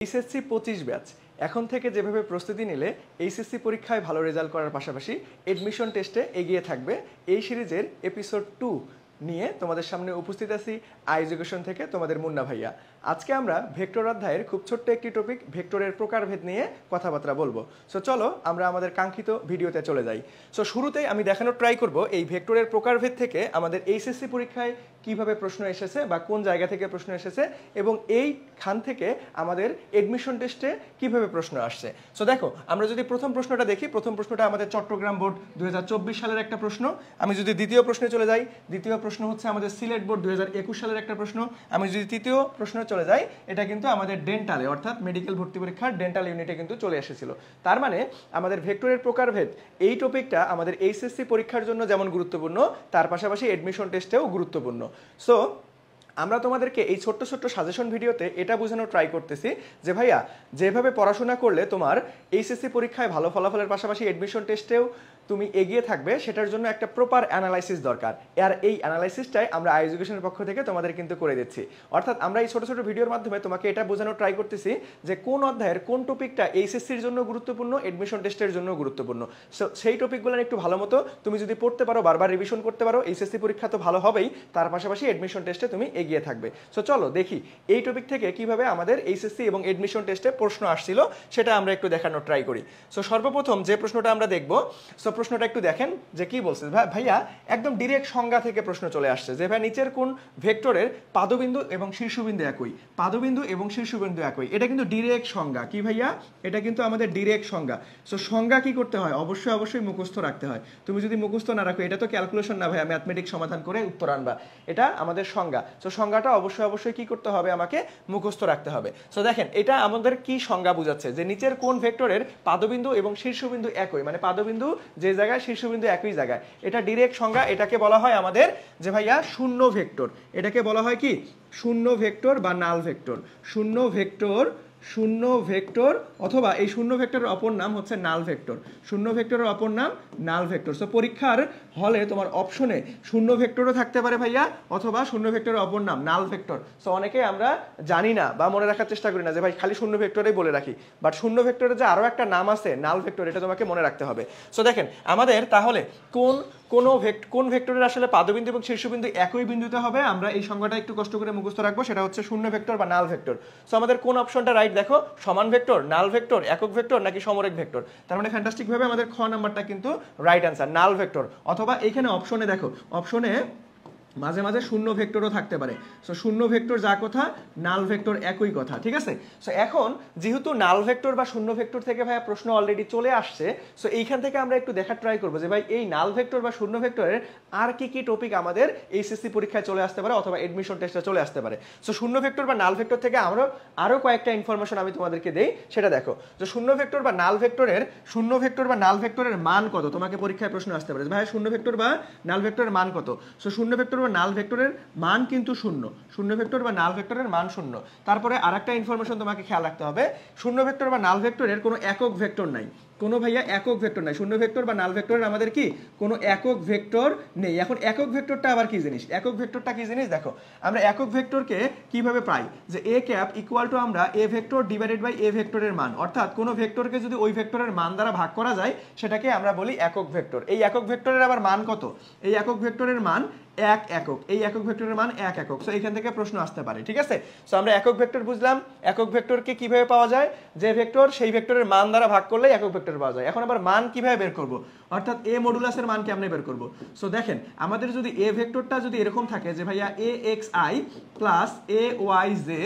HSC 25 batch এখন থেকে যেভাবে প্রস্তুতি নিলে এইচএসসি পরীক্ষায় ভালো রেজাল্ট করার পাশাপাশি এডমিশন টেস্টে এগিয়ে থাকবে, এই সিরিজের এপিসোড 2 নিয়ে তোমাদের সামনে উপস্থিত আছি এডুকেশন থেকে তোমাদের মুন্না ভাইয়া। আজকে আমরা ভেক্টর অধ্যায়ের খুব ছোট্ট একটি টপিক ভেক্টরের প্রকারভেদ নিয়ে কথাবার্তা বলবো। সো চলো আমরা আমাদের কাঙ্ক্ষিত ভিডিওতে চলে যাই। সো শুরুতেই আমি দেখানোর ট্রাই করব এই ভেক্টরের প্রকারভেদ থেকে আমাদের এইচএসসি পরীক্ষায় কিভাবে প্রশ্ন এসেছে বা কোন জায়গা থেকে প্রশ্ন এসেছে এবং এইখান থেকে আমাদের এডমিশন টেস্টে কিভাবে প্রশ্ন আসছে। সো দেখো, আমরা যদি প্রথম প্রশ্নটা দেখি, প্রথম প্রশ্নটা আমাদের চট্টগ্রাম বোর্ড 2024 সালের একটা প্রশ্ন। আমি যদি দ্বিতীয় প্রশ্নে চলে যাই, দ্বিতীয় প্রশ্ন হচ্ছে আমাদের সিলেট বোর্ড 2021 সালের একটা প্রশ্ন। আমি যদি তৃতীয় প্রশ্নে চলে যাই, এটা কিন্তু আমাদের ডেন্টালে অর্থাৎ মেডিকেল ভর্তি পরীক্ষার ডেন্টাল ইউনিটে কিন্তু চলে এসেছিল। তার মানে আমাদের ভেক্টরের প্রকারভেদ এই টপিকটা আমাদের এইচএসসি পরীক্ষার জন্য যেমন গুরুত্বপূর্ণ, তার পাশাপাশি এডমিশন টেস্টেও গুরুত্বপূর্ণ। সো আমরা তোমাদেরকে এই ছোট্ট ছোট্ট সাজেশন ভিডিওতে এটা বোঝানোর ট্রাই করতেছি যে ভাইয়া, যেভাবে পড়াশোনা করলে তোমার এইচএসসি পরীক্ষায় ভালো ফলাফলের পাশাপাশি এডমিশন টেস্টেও তুমি এগিয়ে থাকবে, সেটার জন্য একটা প্রপার অ্যানালাইসিস দরকার। আর এই অ্যানালাইসিসটাই আমরা এডুকেশনের পক্ষ থেকে তোমাদের কিন্তু করে দিচ্ছি। অর্থাৎ আমরা এই ছোট ছোট ভিডিওর মাধ্যমে তোমাকে এটা বোঝানোর ট্রাই করতেছি যে কোন অধ্যায়ের কোন টপিকটা এইচএসসির জন্য গুরুত্বপূর্ণ, এডমিশন টেস্টের জন্য গুরুত্বপূর্ণ। সো সেই টপিকগুলো একটু ভালো মতো তুমি যদি পড়তে পারো, বারবার রিভিশন করতে পারো, এইচএসসি পরীক্ষা তো ভালো হবেই, তার পাশাপাশি এডমিশন টেস্টে তুমি এগিয়ে থাকবে। সো চলো দেখি এই টপিক থেকে কিভাবে আমাদের এইচএসসি এবং এডমিশন টেস্টে প্রশ্ন আসছিল সেটা আমরা একটু দেখানোর ট্রাই করি। সো সর্বপ্রথম যে প্রশ্নটা আমরা দেখব, সো প্রশ্নটা একটু দেখেন যে কি বলছে ভাইয়া। একদম ডিরেক্ট সংজ্ঞা থেকে প্রশ্ন চলে আসছে যে ভাই নিচের কোন ভেক্টরের পাদবিন্দু এবং শীর্ষবিন্দু একই, পাদবিন্দু এবং শীর্ষবিন্দু একই। এটা কিন্তু ডিরেক্ট সংজ্ঞা। কি ভাইয়া? এটা কিন্তু আমাদের ডিরেক্ট সংজ্ঞা। সো সংজ্ঞা কি করতে হয়? অবশ্যই মুখস্থ রাখতে হয়। তুমি যদি মুখস্থ না রাখো, এটা তো ক্যালকুলেশন না ভাইয়া, ম্যাথমেটিক্স সমাধান করে উত্তর আনবা, এটা আমাদের সংজ্ঞা। সো সংজ্ঞাটা অবশ্যই কি করতে হবে? আমাকে মুখস্থ রাখতে হবে। সো দেখেন, এটা আমাদের কি সংজ্ঞা বোঝাচ্ছে যে নিচের কোন ভেক্টরের পাদবিন্দু এবং শীর্ষবিন্দু একই, মানে পাদবিন্দু যে জায়গায়, শীর্ষবিন্দু একই জায়গায়। এটা ডিরেক্ট সংজ্ঞা। এটাকে বলা হয় আমাদের যে ভাইয়া শূন্য ভেক্টর। এটাকে বলা হয় কি? শূন্য ভেক্টর বা নাল ভেক্টর। শূন্য ভেক্টর অথবা এই শূন্য ভেক্টরের অপর নাম হচ্ছে নাল ভেক্টর। শূন্য ভেক্টরের অপর নাম নাল ভেক্টর। সো পরীক্ষার হলে তোমার অপশনে শূন্য ভেক্টরও থাকতে পারে ভাইয়া, অথবা শূন্য ভেক্টরের অপর নাম নাল ভেক্টর। সো অনেকে আমরা জানি না বা মনে রাখার চেষ্টা করি না যে ভাই খালি শূন্য ভেক্টরেই বলে রাখি, বাট শূন্য ভেক্টরের যে আরো একটা নাম আছে নাল ভেক্টর, এটা তোমাকে মনে রাখতে হবে। সো দেখেন, আমাদের তাহলে কোন ভেক্টরের আসলে পাদবিন্দু এবং শীর্ষবিন্দু একই বিন্দুতে হবে, আমরা এই সংজ্ঞাটা একটু কষ্ট করে মুখস্থ রাখবো। সেটা হচ্ছে শূন্য ভেক্টর বা নাল ভেক্টর। সো আমাদের কোন অপশনটা রাইট দেখো? সমান ভেক্টর, নাল ভেক্টর, একক ভেক্টর নাকি সমরেখ ভেক্টর? তার মানে ফ্যান্টাস্টিক ভাবে আমাদের খ নাম্বারটা কিন্তু রাইট অ্যান্সার, নাল ভেক্টর। অথবা এখানে অপশনে দেখো, অপশনে মাঝে মাঝে শূন্য ভেক্টরও থাকতে পারে। সো শূন্য ভেক্টর যা কথা, নাল ভেক্টর একই কথা, ঠিক আছে? সো এখন যেহেতু নাল ভেক্টর বা শূন্য ভেক্টর থেকে ভাইয়া প্রশ্ন অলরেডি চলে আসছে, সো এইখান থেকে আমরা একটু দেখার ট্রাই করবো যে ভাই এই নাল ভেক্টর বা শূন্য ভেক্টরের আর কি টপিক আমাদের এইচএসসি পরীক্ষায় চলে আসতে পারে অথবা এডমিশন টেস্টে চলে আসতে পারে। সো শূন্য ভেক্টর বা নাল ভেক্টর থেকে আমরা আরো কয়েকটা ইনফরমেশন আমি তোমাদেরকে দেই, সেটা দেখো। যে শূন্য ভেক্টর বা নাল ভেক্টরের মান কত, তোমাকে পরীক্ষায় প্রশ্ন আসতে পারে ভাই শূন্য ভেক্টর বা নাল ভেক্টরের মান কত। সো শূন্য ভেক্টর বা নাল ভেক্টরের মান কিন্তু শূন্য। শূন্য ভেক্টর বা নাল ভেক্টরের মান শূন্য। তারপরে আরেকটা ইনফরমেশন তোমাকে খেয়াল রাখতে হবে, শূন্য ভেক্টর বা নাল ভেক্টরের কোনো একক ভেক্টর নাই। কোনো ভাইয়া একক ভেক্টর নাই। শূন্য ভেক্টর বা নাল ভেক্টরের আমাদের কি কোনো একক ভেক্টর নেই। এখন একক ভেক্টরটা আবার কি জিনিস? একক ভেক্টরটা কি জিনিস দেখো, আমরা একক ভেক্টরকে কিভাবে পাই? যে এ ক্যাপ ইকুয়াল টু আমরা এ ভেক্টর ডিভাইডেড বাই এ ভেক্টরের মান, অর্থাৎ কোনো ভেক্টরকে যদি ওই ভেক্টরের মান দ্বারা ভাগ করা যায় সেটাকে আমরা বলি একক ভেক্টর। এই একক ভেক্টরের আবার মান কত? এই একক ভেক্টরের মান এক একক। এই একক ভেক্টরের মান এক একক। সো এখান থেকে প্রশ্ন আসতে পারে, ঠিক আছে? সো আমরা একক ভেক্টর বুঝলাম। একক ভেক্টরকে কিভাবে পাওয়া যায়? যে ভেক্টর সেই ভেক্টরের মান দ্বারা ভাগ করলে একক ভেক্টর পাওয়া যায়। এখন আবার মান কিভাবে বের করব? অর্থাৎ এ মডুলাসের মান কেমনে বের করব? সো দেখেন, আমাদের যদি এ ভেক্টরটা যদি এরকম থাকে যে ভাইয়া A x i plus A y j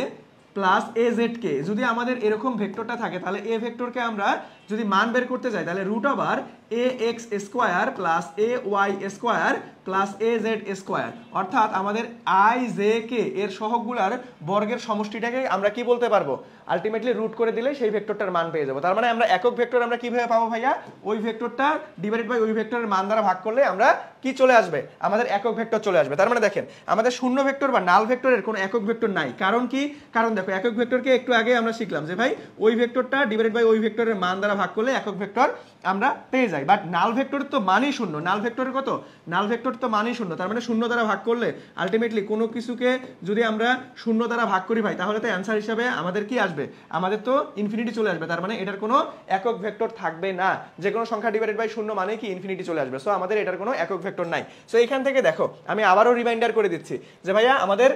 plus A z k, যদি আমাদের এরকম ভেক্টরটা থাকে, তাহলে এ ভেক্টরকে আমরা যদি মান বের করতে যাই, তাহলে root over a x square plus A y square plus A z square, অর্থাৎ আমাদের আই জে কে এর সহগগুলার বর্গের সমষ্টিটাকে আমরা কি বলতে পারবো? আলটিমেটলি রুট করে দিলে সেই ভেক্টরটার মান পেয়ে যাবো। তার মানে আমরা একক ভেক্টর আমরা কিভাবে পাবো ভাইয়া? ওই ভেক্টরটা ডিভাইডেড বাই ওই ভেক্টরের মান দ্বারা ভাগ করলে আমরা কি চলে আসবে? আমাদের একক ভেক্টর চলে আসবে। তার মানে দেখেন, আমাদের শূন্য ভেক্টর বা নাল ভেক্টরের কোনো একক ভেক্টর নাই। কারণ কি? কারণ দেখো, একক ভেক্টরকে একটু আগে আমরা শিখলাম যে ভাই ওই ভেক্টরটা ডিভাইডেড বাই ওই ভেক্টরের মান দ্বারা ভাগ করলে একক ভেক্টর আমরা পেয়ে যাই। নাই, বাট নাল ভেক্টরের তো মানই শূন্য। নাল ভেক্টরের কত? নাল ভেক্টর তো মানই শূন্য, তার মানে শূন্য দ্বারা ভাগ করলে আলটিমেটলি কোনো কিছুকে যদি আমরা শূন্য দ্বারা ভাগ করি ভাই, তাহলে তো অ্যান্সার হিসাবে আমাদের কি আসবে? আমাদের তো ইনফিনিটি চলে আসবে, তার মানে এটার কোনো একক ভেক্টর থাকবে না। যে কোনো সংখ্যা ডিভাইডেড বাই শূন্য মানে কি ইনফিনিটি চলে আসবে। সো আমাদের এটার কোনো একক ভেক্টর নাই। সো এখান থেকে দেখো আমি আবারও রিমাইন্ডার করে দিচ্ছি যে ভাইয়া আমাদের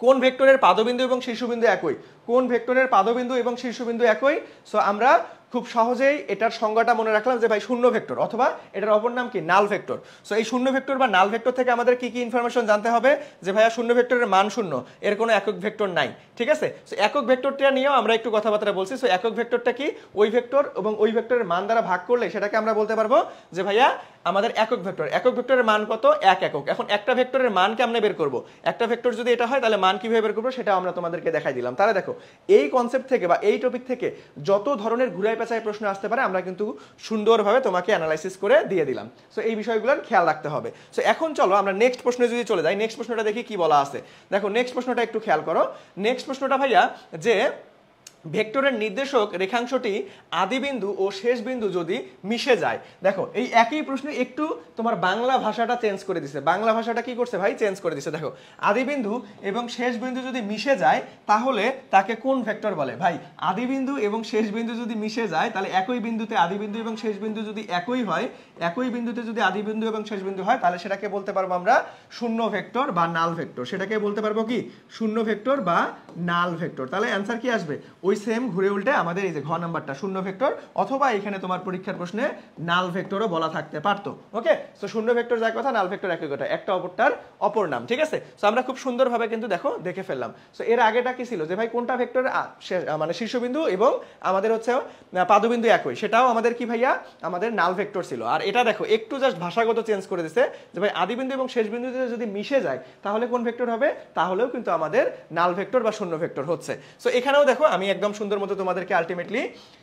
কোন ভেক্টরের পাদবিন্দু এবং শীর্ষবিন্দু একই, কোন ভেক্টরের পাদবিন্দু এবং শীর্ষবিন্দু একই। সো আমরা খুব সহজেই এটার সংজ্ঞাটা মনে রাখলাম যে ভাই শূন্য ভেক্টর, অথবা এটার অপর নাম কি? নাল ভেক্টর। সো এই শূন্য ভেক্টর বা নাল ভেক্টর থেকে আমাদের কি কি ইনফরমেশন জানতে হবে? যে ভাইয়া শূন্য ভেক্টরের মান শূন্য, এর কোনো একক ভেক্টর নাই, ঠিক আছে। সো একক ভেক্টরটা নিয়েও আমরা একটু কথাবার্তা বলছি। সো একক ভেক্টরটা কি? ওই ভেক্টর এবং ওই ভেক্টরের মান দ্বারা ভাগ করলে সেটাকে আমরা বলতে পারবো যে ভাইয়া আমাদের একক ভেক্টর। একক ভেক্টরের মান কত? এক একক। এখন একটা ভেক্টরের মান কেমনে বের করব? একটা ভেক্টর যদি এটা হয় তাহলে মান কিভাবে বের করবো সেটা আমরা তোমাদেরকে দেখাই দিলাম। তাহলে দেখো এই কনসেপ্ট থেকে বা এই টপিক থেকে যত ধরনের ঘুরাই পেঁচাই প্রশ্ন আসতে পারে আমরা কিন্তু সুন্দরভাবে তোমাকে অ্যানালাইসিস করে দিয়ে দিলাম। সো এই বিষয়গুলোর খেয়াল রাখতে হবে। সো এখন চলো আমরা নেক্সট প্রশ্নে যদি চলে যাই, নেক্সট প্রশ্নটা দেখি কি বলা আছে। দেখো নেক্সট প্রশ্নটা একটু খেয়াল করো। নেক্সট প্রশ্নটা ভাইয়া যে ভেক্টরের নির্দেশক রেখাংশটি আদিবিন্দু ও শেষ বিন্দু যদি মিশে যায়। দেখো এই একই প্রশ্নে একটু তোমার বাংলা ভাষাটা চেঞ্জ করে দিছে। বাংলা ভাষাটা কি করছে ভাই? চেঞ্জ করে দিছে। দেখো আদিবিন্দু এবং শেষ বিন্দু যদি মিশে যায় তাহলে তাকে কোন ভেক্টর বলে? ভাই আদিবিন্দু এবং শেষ বিন্দু যদি মিশে যায় তাহলে একই বিন্দুতে আদিবিন্দু এবং শেষ বিন্দু যদি একই হয়, একই বিন্দুতে যদি আদিবিন্দু এবং শেষ বিন্দু হয় তাহলে সেটাকে বলতে পারবো আমরা শূন্য ভেক্টর বা নাল ভেক্টর। সেটাকে বলতে পারবো কি? শূন্য ভেক্টর বা নাল ভেক্টর। তাহলে অ্যান্সার কি আসবে? ওই সেম ঘুরে উল্টে আমাদের এই যে ঘ নাম্বারটা শূন্য ভেক্টর, অথবা এখানে তোমার পরীক্ষার প্রশ্নে নাল ভেক্টরও বলা থাকতে পারতো। ওকে, সো শূন্য ভেক্টর যার কথা, নাল ভেক্টর একই কথা, একটা অপরটার অপর নাম, ঠিক আছে। সো আমরা খুব সুন্দরভাবে কিন্তু দেখো দেখে ফেললাম। সো এর আগেটা কি ছিল? যে ভাই কোনটা ভেক্টর মানে শীর্ষবিন্দু এবং আমাদের হচ্ছে পাদবিন্দু একই, সেটাও আমাদের কি ভাইয়া? আমাদের নাল ভেক্টর ছিল। আর এটা দেখো একটু জাস্ট ভাষাগত চেঞ্জ করে দিছে যে ভাই আদিবিন্দু এবং শেষ বিন্দুতে যদি মিশে যায় তাহলে কোন ভেক্টর হবে? তাহলেও কিন্তু আমাদের নাল ভেক্টর বা শূন্য ভেক্টর হচ্ছে। সো এখানেও দেখো আমি একদম সুন্দর মতো তোমাদেরকে আলটিমেটলি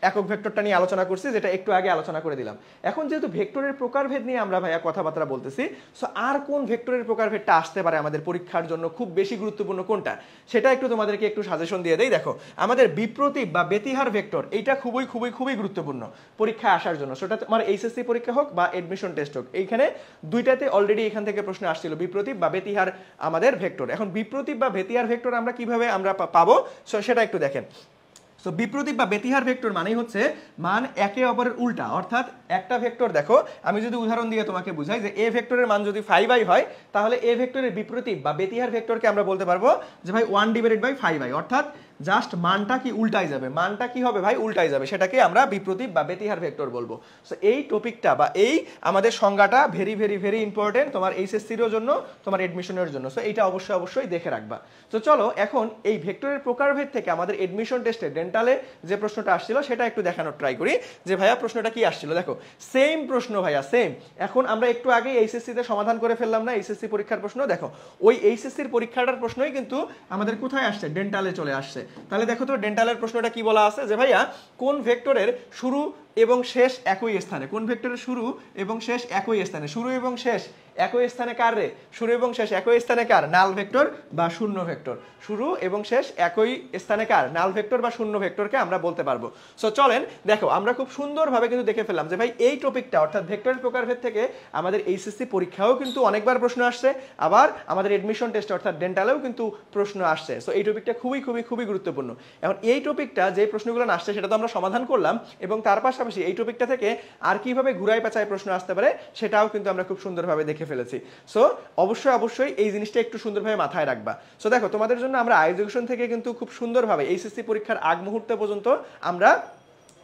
একক ভেক্টরটা নিয়ে আলোচনা করছি, যেটা একটু আগে আলোচনা করে দিলাম। এখন যেহেতু ভেক্টরের প্রকারভেদ নিয়ে আমরা ভাইয়া কথাবার্তা বলতেছি, সো আর কোন ভেক্টরের প্রকারভেদটা আসতে পারে আমাদের পরীক্ষার জন্য খুব বেশি গুরুত্বপূর্ণ কোনটা, সেটা একটু তোমাদেরকে একটু সাজেশন দিয়ে দেই। দেখো আমাদের বিপ্রতীপ বা ব্যতিহার ভেক্টর, এইটা খুবই খুবই খুবই গুরুত্বপূর্ণ পরীক্ষায় আসার জন্য। সেটা তোমার এইচএসসি পরীক্ষা হোক বা এডমিশন টেস্ট হোক, এইখানে দুইটাতে অলরেডি এখান থেকে প্রশ্ন আসছিল বিপ্রতীপ বা ব্যতিহার আমাদের ভেক্টর। এখন বিপ্রতীপ বা ব্যতিহার ভেক্টর আমরা কিভাবে আমরা পাবো সেটা একটু দেখেন। সো বিপ্রতীপ বা ব্যতিহার ভেক্টর মানেই হচ্ছে মান একে অপরের উল্টা। অর্থাৎ একটা ভেক্টর দেখো আমি যদি উদাহরণ দিয়ে তোমাকে বুঝাই যে এ ভেক্টরের মান যদি 5i হয় তাহলে এ ভেক্টরের বিপ্রতীপ বা ব্যতিহার ভেক্টরকে আমরা বলতে পারবো যে ভাই 1/5i, অর্থাৎ জাস্ট মানটা কি উল্টাই যাবে, মানটা কি হবে ভাই? উল্টাই যাবে। সেটাকে আমরা বিপ্রতীপ বা ব্যতিহার ভেক্টর বলবো। সো এই টপিকটা বা এই আমাদের সংজ্ঞাটা ভেরি ভেরি ভেরি ইম্পর্টেন্ট তোমার এইচএসসির জন্য, তোমার এডমিশনের জন্য। সো এইটা অবশ্যই অবশ্যই দেখে রাখবা। তো চলো এখন এই ভেক্টরের প্রকারভেদ থেকে আমাদের এডমিশন টেস্টে ডেন্টালে যে প্রশ্নটা আসছিল সেটা একটু দেখানোর ট্রাই করি যে ভাইয়া প্রশ্নটা কি আসছিল। দেখো সেম প্রশ্ন ভাইয়া, সেম। এখন আমরা একটু আগে এইচএসসি তে সমাধান করে ফেললাম না এইচএসসি পরীক্ষার প্রশ্ন? দেখো ওই এইচএসসির পরীক্ষাটার প্রশ্নই কিন্তু আমাদের কোথায় আসছে? ডেন্টালে চলে আসছে। তাহলে দেখো তো ডেন্টালের প্রশ্নটা কি বলা আছে যে ভাইয়া কোন ভেক্টরের শুরু এবং শেষ একই স্থানে? কোন ভেক্টরের শুরু এবং শেষ একই স্থানে? শুরু এবং শেষ একই স্থানে কার রে? শুরু এবং শেষ একই স্থানে কার? নাল ভেক্টর বা শূন্য ভেক্টর। শুরু এবং শেষ একই স্থানে কার? নাল ভেক্টর বা শূন্য ভেক্টরকে আমরা বলতে পারবো। সো চলেন দেখো আমরা খুব সুন্দরভাবে কিন্তু দেখে ফেললাম যে ভাই এই টপিকটা অর্থাৎ ভেক্টরের প্রকারভেদ থেকে আমাদের এইচএসসি পরীক্ষাও কিন্তু অনেকবার প্রশ্ন আসছে, আবার আমাদের এডমিশন টেস্ট অর্থাৎ ডেন্টালেও কিন্তু প্রশ্ন আসছে। সো এই টপিকটা খুবই খুবই খুবই গুরুত্বপূর্ণ। এখন এই টপিকটা যে প্রশ্নগুলো আসছে সেটা তো আমরা সমাধান করলাম, এবং তার পাশাপাশি এই টপিকটা থেকে আর কিভাবে ঘুরাই পেঁচায় প্রশ্ন আসতে পারে সেটাও কিন্তু আমরা খুব সুন্দরভাবে দেখে ফেলেছি। সো অবশ্যই অবশ্যই এই জিনিসটা একটু সুন্দরভাবে মাথায় রাখবা। সো দেখো তোমাদের জন্য আমরা এডুকেশন থেকে কিন্তু খুব সুন্দরভাবে এইচএসসি পরীক্ষার আগ মুহূর্তে পর্যন্ত আমরা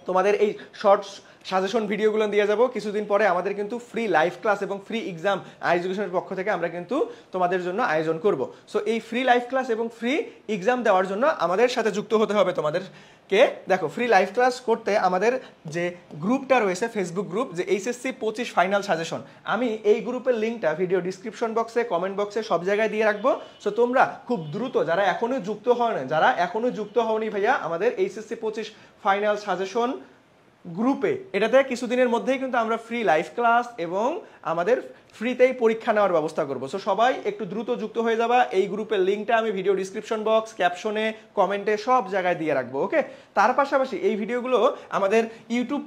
তোমাদের এই শর্টস সাজেশন ভিডিওগুলো দিয়ে যাব। কিছুদিন পরে আমাদের কিন্তু ফ্রি লাইভ ক্লাস এবং ফ্রি এক্সাম এডুকেশনের পক্ষ থেকে আমরা কিন্তু তোমাদের জন্য আয়োজন করব। সো এই ফ্রি লাইভ ক্লাস এবং ফ্রি এক্সাম দেওয়ার জন্য আমাদের সাথে যুক্ত হতে হবে তোমাদেরকে। দেখো ফ্রি লাইভ ক্লাস করতে আমাদের যে গ্রুপটা রয়েছে ফেসবুক গ্রুপ, যে এইচএসসি 25 ফাইনাল সাজেশন, আমি এই গ্রুপের লিঙ্কটা ভিডিও ডিসক্রিপশন বক্সে, কমেন্ট বক্সে সব জায়গায় দিয়ে রাখবো। সো তোমরা খুব দ্রুত যারা এখনো যুক্ত হওনি ভাইয়া আমাদের এইচএসসি 25 ফাইনাল সাজেশন গ্রুপে, এটাতে কিছুদিনের মধ্যেই কিন্তু আমরা ফ্রি লাইভ ক্লাস এবং আমাদের ফ্রিতেই পরীক্ষা নেওয়ার ব্যবস্থা করব। সো সবাই একটু দ্রুত যুক্ত হয়ে যাবা। এই গ্রুপের লিঙ্কটা আমি ভিডিও ডিসক্রিপশন বক্স, ক্যাপশনে, কমেন্টে সব জায়গায় দিয়ে রাখবো। ওকে, তার পাশাপাশি এই ভিডিওগুলো আমাদের ইউটিউব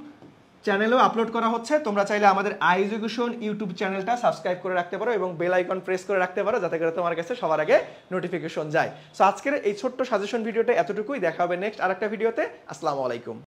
চ্যানেলেও আপলোড করা হচ্ছে। তোমরা চাইলে আমাদের আই এডুকেশন ইউটিউব চ্যানেলটা সাবস্ক্রাইব করে রাখতে পারো এবং বেল আইকন প্রেস করে রাখতে পারো, যাতে করে তোমার কাছে সবার আগে নোটিফিকেশন যায়। সো আজকের এই ছোট্ট সাজেশন ভিডিওটা এতটুকুই, দেখা হবে নেক্সট আরেকটা ভিডিওতে। আসসালামু আলাইকুম।